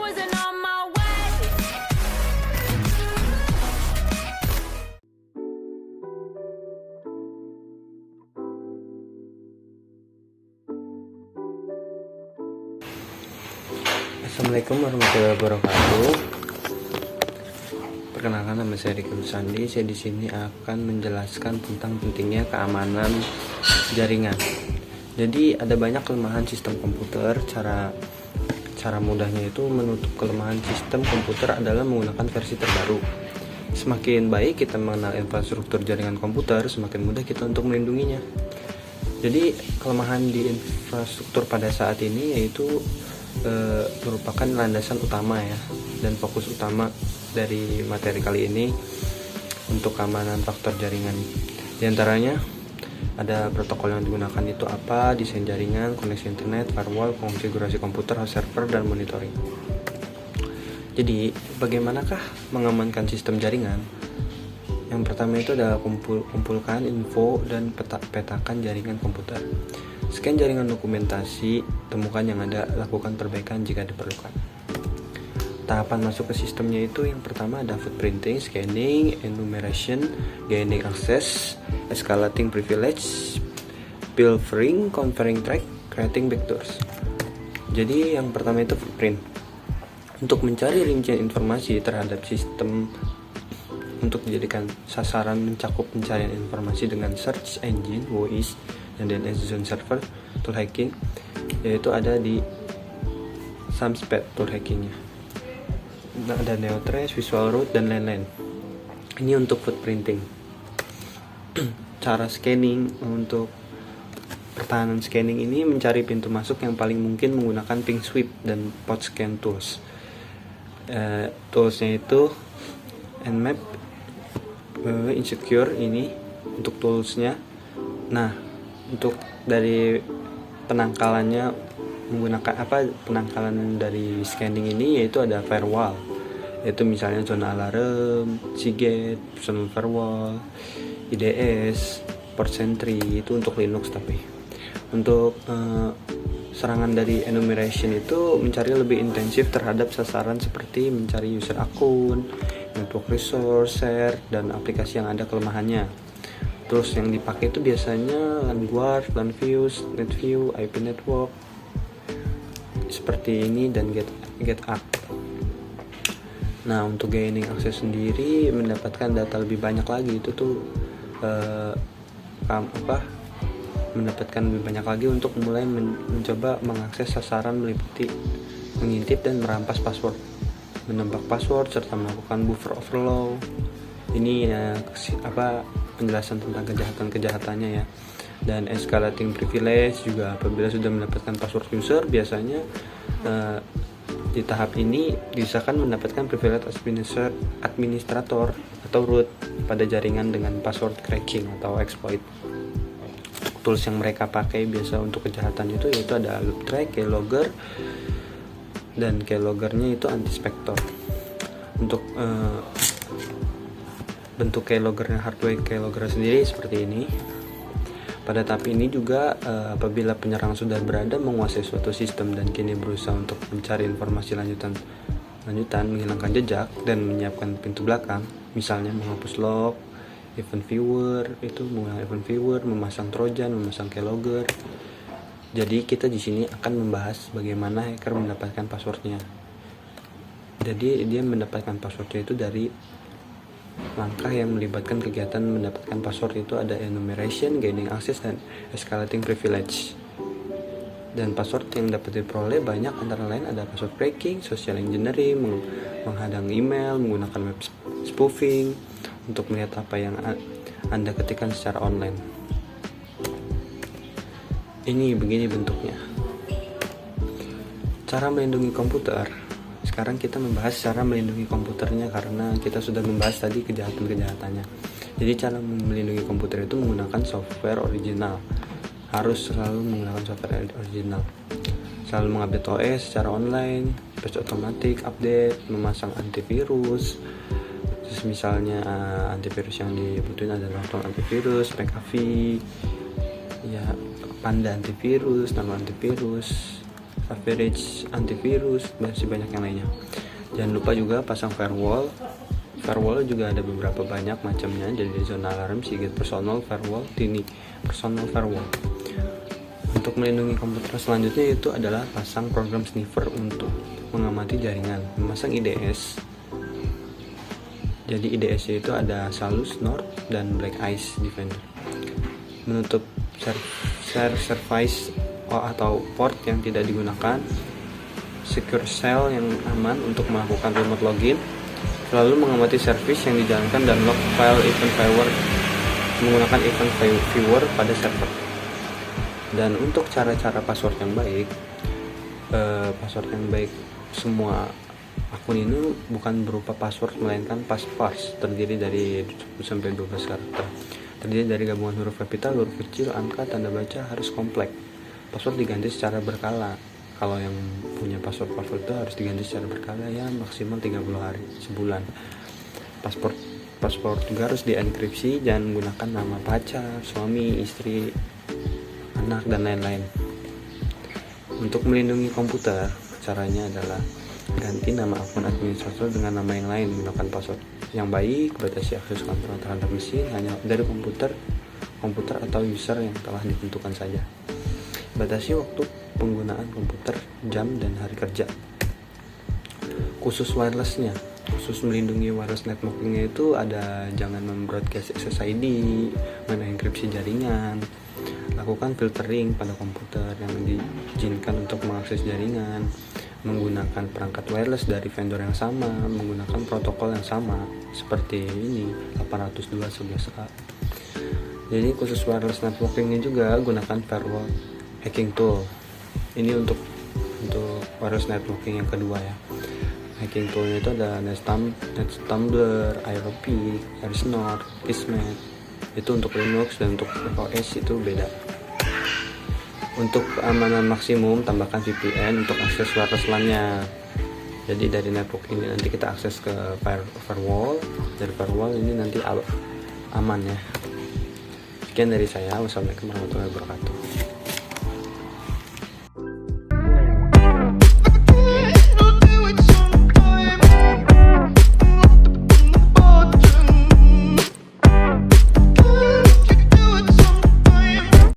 wasn't on my way. Assalamualaikum warahmatullahi wabarakatuh. Perkenalkan, nama saya Riki Sandi. Saya di sini akan menjelaskan tentang pentingnya keamanan jaringan. Jadi ada banyak kelemahan sistem komputer. Cara mudahnya itu menutup kelemahan sistem komputer adalah menggunakan versi terbaru. Semakin baik kita mengenal infrastruktur jaringan komputer, semakin mudah kita untuk melindunginya. Jadi kelemahan di infrastruktur pada saat ini yaitu merupakan landasan utama ya, dan fokus utama dari materi kali ini untuk keamanan faktor jaringan. Di antaranya ada protokol yang digunakan itu apa, desain jaringan, koneksi internet, firewall, konfigurasi komputer, host server, dan monitoring. Jadi bagaimanakah mengamankan sistem jaringan? Yang pertama itu adalah kumpulkan info dan petakan jaringan komputer. Scan jaringan dokumentasi, temukan yang ada, lakukan perbaikan jika diperlukan. Tahapan masuk ke sistemnya itu yang pertama ada footprinting, scanning, enumeration, gaining access, escalating privilege, pilfering, conferring track, creating backdoors. Jadi yang pertama itu footprint. Untuk mencari rincian informasi terhadap sistem untuk dijadikan sasaran mencakup pencarian informasi dengan search engine, voice, dan DNS zone server tool hacking, yaitu ada di Samsped tool hackingnya. Ada Neotrace, Visual Root, dan lain-lain. Ini untuk footprinting. Cara scanning, untuk pertahanan scanning ini mencari pintu masuk yang paling mungkin menggunakan ping sweep dan pod scan tools. Toolsnya itu Nmap, Insecure ini untuk toolsnya. Nah, untuk dari penangkalannya menggunakan penangkalan dari scanning ini yaitu ada firewall, yaitu misalnya zona alarm, Seagate, personal firewall, IDS, port sentry, itu untuk Linux. Tapi untuk serangan dari enumeration itu mencari lebih intensif terhadap sasaran seperti mencari user akun, network resource, share, dan aplikasi yang ada kelemahannya. Terus yang dipakai itu biasanya LANguard, LANViews, NetView, IP network seperti ini, dan GetApp. Nah, untuk gaining access sendiri mendapatkan data lebih banyak lagi itu tuh mendapatkan lebih banyak lagi untuk mulai mencoba mengakses sasaran meliputi mengintip dan merampas password, menebak password, serta melakukan buffer overflow. Ini penjelasan tentang kejahatan-kejahatannya ya. Dan escalating privilege juga, apabila sudah mendapatkan password user, biasanya di tahap ini diusahakan mendapatkan privilege administrator atau root pada jaringan dengan password cracking atau exploit. Tools yang mereka pakai biasa untuk kejahatan itu yaitu ada looptrack, keylogger, dan keyloggernya itu anti-spector. Untuk bentuk keyloggernya, hardware keylogger sendiri seperti ini. Pada tahap ini juga apabila penyerang sudah berada menguasai suatu sistem dan kini berusaha untuk mencari informasi lanjutan, menghilangkan jejak dan menyiapkan pintu belakang, misalnya menghapus log, event viewer, memasang trojan, memasang keylogger. Jadi kita di sini akan membahas bagaimana hacker mendapatkan passwordnya. Jadi dia mendapatkan passwordnya itu dari langkah yang melibatkan kegiatan mendapatkan password itu ada enumeration, gaining access, dan escalating privilege. Dan password yang dapat diperoleh banyak, antara lain ada password breaking, social engineering, menghadang email, menggunakan web spoofing untuk melihat apa yang Anda ketikkan secara online. Ini begini bentuknya. Cara melindungi komputer. Sekarang kita membahas cara melindungi komputernya karena kita sudah membahas tadi kejahatan-kejahatannya. Jadi cara melindungi komputer itu menggunakan software original. Harus selalu menggunakan software original. Selalu mengupdate OS secara online, patch otomatis, update, memasang antivirus. Terus misalnya antivirus yang dibutuhin adalah Norton antivirus, McAfee, ya Panda antivirus, nama antivirus, average antivirus, masih banyak yang lainnya. Jangan lupa juga pasang firewall. Firewall juga ada beberapa banyak macamnya, jadi zona alarm, Seagate personal firewall, Tiny personal firewall. Untuk melindungi komputer selanjutnya itu adalah pasang program sniffer untuk mengamati jaringan, memasang IDS. Jadi IDS itu ada Salus, North, dan Black Ice Defender. Menutup service atau port yang tidak digunakan, secure shell yang aman untuk melakukan remote login, selalu mengamati service yang dijalankan dan log file event viewer menggunakan event viewer pada server. Dan untuk cara-cara password yang baik, semua akun ini bukan berupa password melainkan passphrase, terdiri dari 10-12 karakter, terdiri dari gabungan huruf kapital, huruf kecil, angka, tanda baca, harus kompleks. Password diganti secara berkala. Kalau yang punya password itu harus diganti secara berkala, ya maksimal 30 hari, sebulan. Password juga harus dienkripsi, jangan menggunakan nama pacar, suami, istri, anak, dan lain-lain. Untuk melindungi komputer, caranya adalah ganti nama akun administrator dengan nama yang lain menggunakan password yang baik. Batasi akses kontrol terhadap mesin hanya dari komputer atau user yang telah ditentukan saja. Batasi waktu penggunaan komputer, jam, dan hari kerja. Khusus wirelessnya, khusus melindungi wireless networkingnya itu ada jangan membroadcast SSID, menenkripsi jaringan, lakukan filtering pada komputer yang diizinkan untuk mengakses jaringan, menggunakan perangkat wireless dari vendor yang sama, menggunakan protokol yang sama seperti ini 802.11a. Jadi khusus wireless networkingnya juga gunakan firewall hacking tool. Ini untuk wireless networking yang kedua ya. Hacking toolnya itu ada NetTumbler, Aeropeak, AirSnort, Kismet. Itu untuk Linux, dan untuk OS itu beda. Untuk keamanan maksimum, tambahkan VPN untuk akses wireless LAN-nya. Jadi dari network ini nanti kita akses ke firewall. Dari firewall ini nanti aman ya. Sekian dari saya. Wassalamualaikum warahmatullahi wabarakatuh.